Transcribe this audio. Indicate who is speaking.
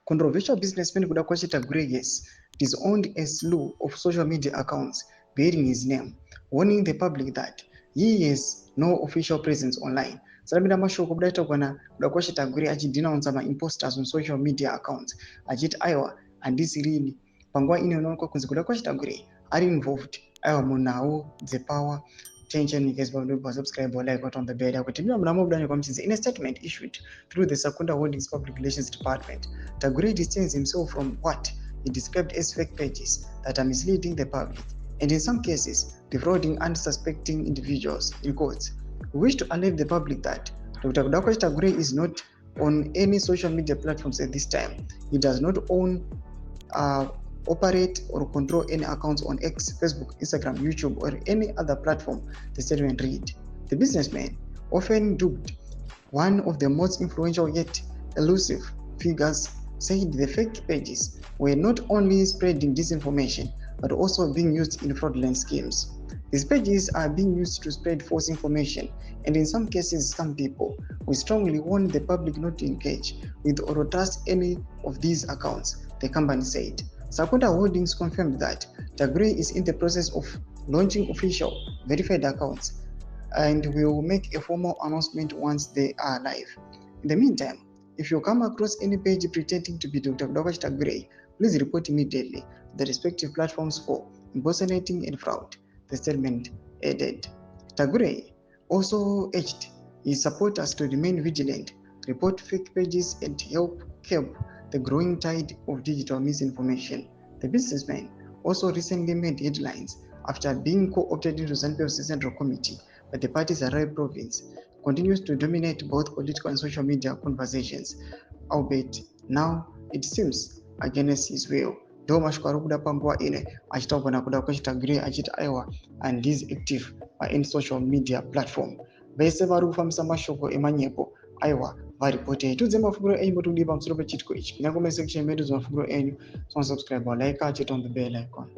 Speaker 1: Controversial businessman Kuda Tagwirei, yes, disowned a slew of social media accounts bearing his name, warning the public that he has no official presence online. Salamira mashoko kudaita kwana Kuda Tagwirei achidenounce imposters on social media accounts achiti aiwa handisi rini panguva ino inoonekwa kunzi Kuda Tagwirei are involved aiwa munhau dzepower tension case subscribe or like on the bed. In a statement issued through the Secunda Holdings Public Relations Department, Tagwirei distanced himself from what he described as fake pages that are misleading the public and in some cases defrauding unsuspecting individuals. In quotes, we wish to alert the public that Dr. Kuda Tagwirei is not on any social media platforms at this time. He does not own, operate or control any accounts on X, Facebook, Instagram, YouTube, or any other platform, the statement read. The businessman, often dubbed one of the most influential yet elusive figures, said the fake pages were not only spreading disinformation but also being used in fraudulent schemes. These pages are being used to spread false information, and in some cases, some people will strongly warn the public not to engage with or trust any of these accounts, the company said. Secunda Holdings confirmed that Tagwirei is in the process of launching official verified accounts and will make a formal announcement once they are live. In the meantime, if you come across any page pretending to be Dr. Kuda Tagwirei, please report immediately to the respective platforms for impersonating and fraud, the statement added. Tagwirei also urged his supporters to remain vigilant, report fake pages, and help curb the growing tide of digital misinformation. The businessman also recently made headlines after being co-opted into ZANU-PF's Central Committee, but the party's Harare province continues to dominate both political and social media conversations, albeit now it seems against his will. Though mashoko kuda panguva ine achitaurwa naKuda Tagwirei achiti aiwa and is active on any social media platform. Vese vari kufambisa mashoko emanyepo aiwa varipotei. Tudze mafunguro enyu motudi pamusoro pechitiko ichi. Pinda comment section medu dzemafunguro enyu. Subscribe or like, check on the bell icon.